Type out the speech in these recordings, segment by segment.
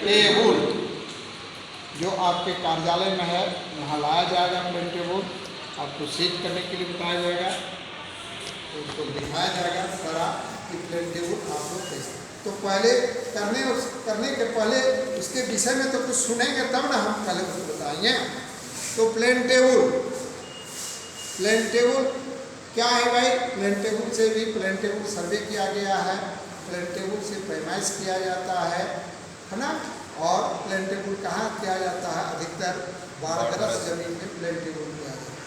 Table जो आपके कार्यालय में है वहाँ लाया जाएगा। प्लेन टेबल आपको सेट करने के लिए बताया जाएगा, तो उसको दिखाया जाएगा सारा कि प्लेन टेबल आप लोग कैसे। तो पहले करने के पहले उसके विषय में तो कुछ सुनेंगे तब ना हम पहले उसको बताएंगे। तो प्लेन टेबल क्या है भाई? प्लेन टेबल से भी प्लेन टेबल सर्वे किया गया है, प्लेन टेबल से पैमाइश किया जाता है ना। और प्लेन टेबल कहाँ किया जाता है? अधिकतर 12 गज जमीन में प्लेन टेबल किया जाता है।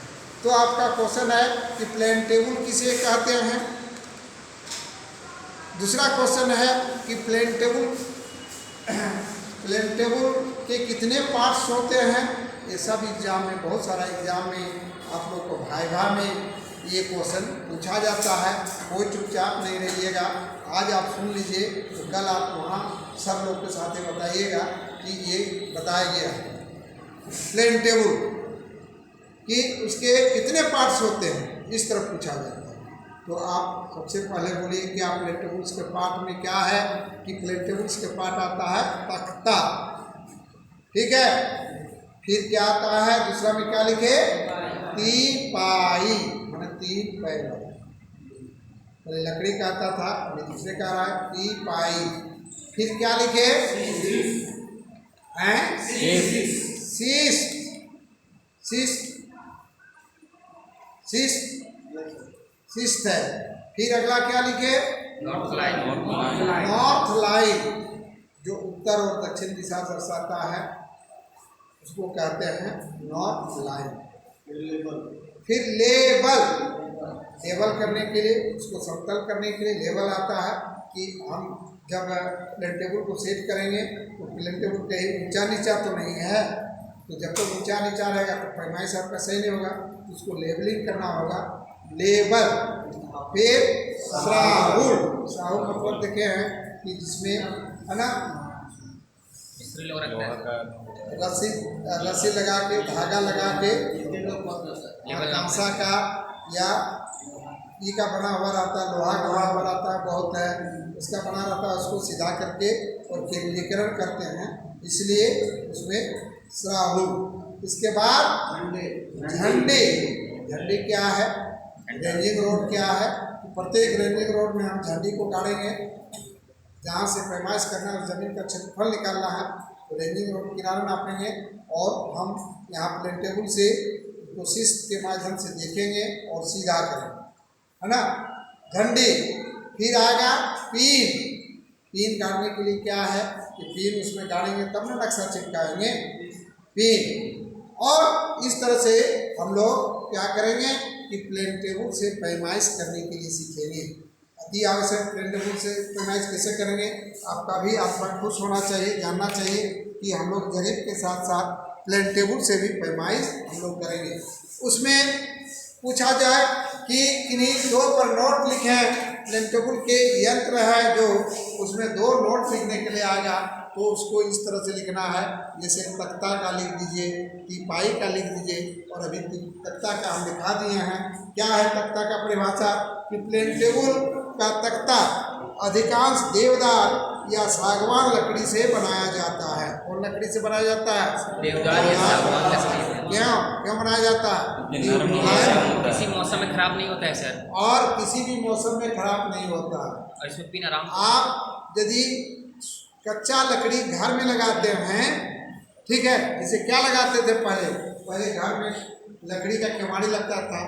तो आपका क्वेश्चन है कि प्लेन टेबल किसे कहते हैं। दूसरा क्वेश्चन है कि प्लेन टेबल के कितने पार्ट्स होते हैं। ये सब एग्जाम में, बहुत सारा एग्जाम में आप लोग को भाइभा में ये क्वेश्चन पूछा जाता है। कोई चुपचाप नहीं रहिएगा, आज आप सुन लीजिए तो कल आप वहाँ सब लोग के साथ बताइएगा कि ये बताया गया है प्लेन टेबल कि उसके कितने पार्ट्स होते हैं, इस तरफ पूछा जाता है। तो आप सबसे पहले बोलिए कि आप प्लेन टेबल्स के पार्ट में क्या है कि प्लेन टेबल्स के पार्ट आता है तख्ता, ठीक है। फिर क्या आता है दूसरा में, क्या लिखे? तीपाई, मैंने 3 पैर। पहले लकड़ी का आता था, अभी दूसरे का आ रहा है तीपाई। फिर क्या लिखे? सिस्ट है। फिर अगला क्या लिखे? नॉर्थ लाइन जो उत्तर और दक्षिण दिशा दर्शाता है उसको कहते हैं नॉर्थ लाइन। फिर लेबल करने के लिए, उसको समतल करने के लिए लेबल आता है कि हम जब प्लेन टेबल को सेट करेंगे तो प्लेन टेबल कहीं ऊंचा नीचा तो नहीं है, तो जब तक ऊंचा नीचा रहेगा तो पैमाइश आपका सही नहीं होगा, तो उसको लेबलिंग करना होगा, लेबल। फिर साहुल मतलब देखे हैं कि जिसमें है ना रस्सी लगा के, धागा लगा के, कांसा का या ई का बना हुआ रहता है, लोहा का बना हुआ रहता है, बहुत है उसका बना रहता है, उसको सीधा करके और केंद्रीकरण करते हैं, इसलिए उसमें साहुल। इसके बाद झंडे क्या है? रेंजिंग रोड क्या है? तो प्रत्येक रेंजिंग रोड में हम झंडी को गाड़ेंगे, जहाँ से पैमाइश करना है, जमीन का क्षेत्रफल निकालना है, तो रेंजिंग रोड किनारे नापेंगे और हम यहाँ प्लेन टेबल से कोशिश के माध्यम से देखेंगे और सीधा करेंगे, है ना। झंडी। फिर आएगा पिन गाड़ने के लिए क्या है कि पिन उसमें गाड़ेंगे तब ना नक्शा चिपकाएंगे, पिन। और इस तरह से हम लोग क्या करेंगे कि प्लेन टेबल से पैमाइश करने के लिए सीखेंगे। अति आवश्यक प्लेन टेबल से पैमाइश कैसे करेंगे आपका भी आत्मा खुश होना चाहिए, जानना चाहिए कि हम लोग जरिब के साथ साथ प्लेन टेबल से भी पैमाइश हम लोग करेंगे। उसमें पूछा जाए कि किन्हीं 2 पर नोट लिखें, प्लेन टेबल के यंत्र है जो उसमें 2 नोट लिखने के लिए आएगा, तो उसको इस तरह से लिखना है, जैसे तख्ता का लिख दीजिए, तीपाई का लिख दीजिए। और अभी तख्ता का हम दिखा दिए हैं। क्या है तख्ता का परिभाषा कि प्लेन टेबल का तख्ता अधिकांश देवदार या सागवान लकड़ी से बनाया जाता है। और लकड़ी से बनाया जाता है? देवदार या सागवान लकड़ी। क्यों बनाया जाता है? किसी मौसम में खराब नहीं होता है सर, और किसी भी मौसम में खराब नहीं होता है। और इसमें पिन आराम। आप यदि कच्चा लकड़ी घर में लगाते हैं, ठीक है, जैसे क्या लगाते थे पहले घर में लकड़ी का केवाड़ी लगता था,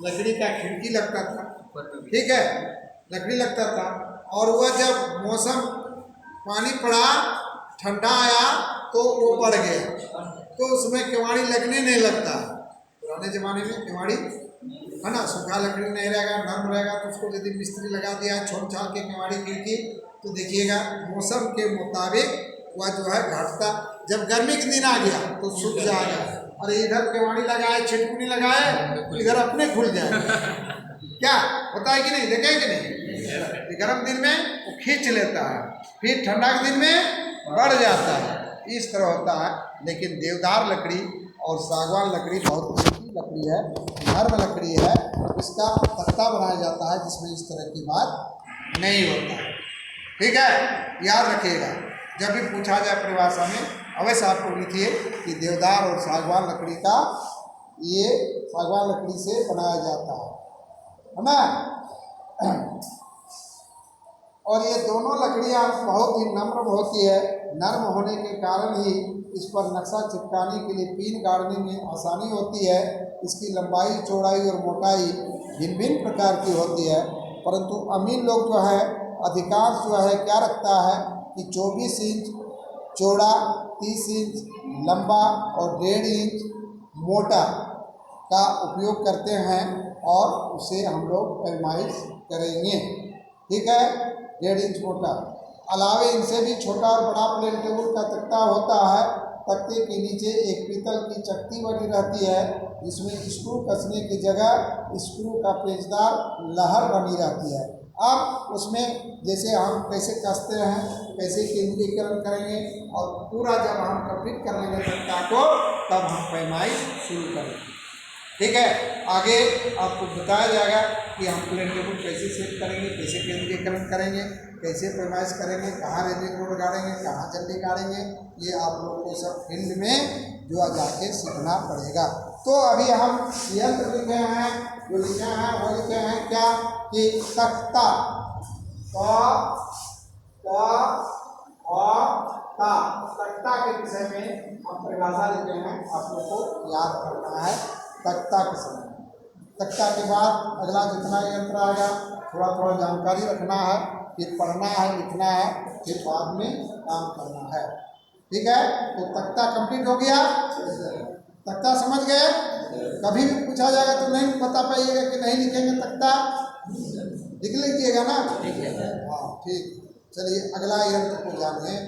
लकड़ी का खिड़की लगता था, ठीक है, लकड़ी लगता था। और वह जब मौसम पानी पड़ा, ठंडा आया तो वो बढ़ गया, तो उसमें केवाड़ी लगने नहीं लगता। पुराने ज़माने में केवाड़ी है ना, सूखा लकड़ी नहीं रहेगा, नर्म रहेगा, तो उसको यदि मिस्त्री लगा दिया छोड़ छाड़ के केवाड़ी खिड़की, तो देखिएगा मौसम के मुताबिक वह जो है घटता। जब गर्मी के दिन आ गया तो सूख जाएगा। अरे इधर केवाड़ी लगाए, छिटकुनी लगाए, इधर अपने खुल जाए। क्या होता है कि नहीं, देखें कि नहीं? गर्म दिन में वो खींच लेता है, फिर ठंडा के दिन में बढ़ जाता है, इस तरह होता है। लेकिन देवदार लकड़ी और सागवान लकड़ी बहुत अच्छी लकड़ी है, नर्म लकड़ी है, इसका तख्ता बनाया जाता है जिसमें इस तरह की बात नहीं होता है। ठीक है, याद रखिएगा। जब भी पूछा जाए परिभाषा में अवश्य आपको लिखिए कि देवदार और सागवान लकड़ी का ये सागवान लकड़ी से बनाया जाता है ना। और ये दोनों लकड़ियाँ बहुत ही नम्र होती है, नर्म होने के कारण ही इस पर नक्शा चिपकाने के लिए पिन गाड़ने में आसानी होती है। इसकी लंबाई, चौड़ाई और मोटाई भिन्न भिन्न प्रकार की होती है, परंतु अमीर लोग जो है अधिकांश जो है क्या रखता है कि 24 इंच चौड़ा, 30 इंच लंबा और 1.5 इंच मोटा का उपयोग करते हैं और उसे हम लोग पैमाइश करेंगे। ठीक है, 1.5 इंच मोटा। अलावे इनसे भी छोटा और बड़ा प्लेन टेबल का तख्ता होता है। तख्ते के नीचे एक पीतल की चकती बनी रहती है जिसमें स्क्रू कसने की जगह स्क्रू का पेचदार लहर बनी रहती है। अब उसमें जैसे हम कैसे कसते हैं, कैसे केंद्रीकरण करेंगे और पूरा जब हम कंप्लीट कर लेंगे तख्ता को तब हम पैमाइश शुरू करेंगे। ठीक है, आगे आपको बताया जाएगा कि हम प्लेन टेबल कैसे सेट करेंगे, कैसे केंद्रीकरण करेंगे, कैसे पैमाइश करेंगे, कहाँ रेजिंग रोड गाड़ेंगे, कहाँ जल्दी गाड़ेंगे, ये आप लोग को सब फील्ड में जो जाके सीखना पड़ेगा। तो अभी हम यंत्र लिखे हैं, जो लिखे हैं वो लिखे हैं क्या कि तख्ता, तख्ता के विषय में हम परिभाषा लिखे हैं, आप लोग को याद करना है तख्ता के समय। तख्ता के बाद अगला जितना यंत्र आएगा थोड़ा थोड़ा जानकारी रखना है, फिर पढ़ना है, लिखना है, फिर बाद में काम करना है। ठीक है, तो तख्ता कंप्लीट हो गया। तख्ता समझ गए? कभी भी पूछा जाएगा तो नहीं बता पाइएगा कि नहीं लिखेंगे तख्ता, लिख लीजिएगा ना। हाँ ठीक, चलिए अगला यंत्र को जानिए।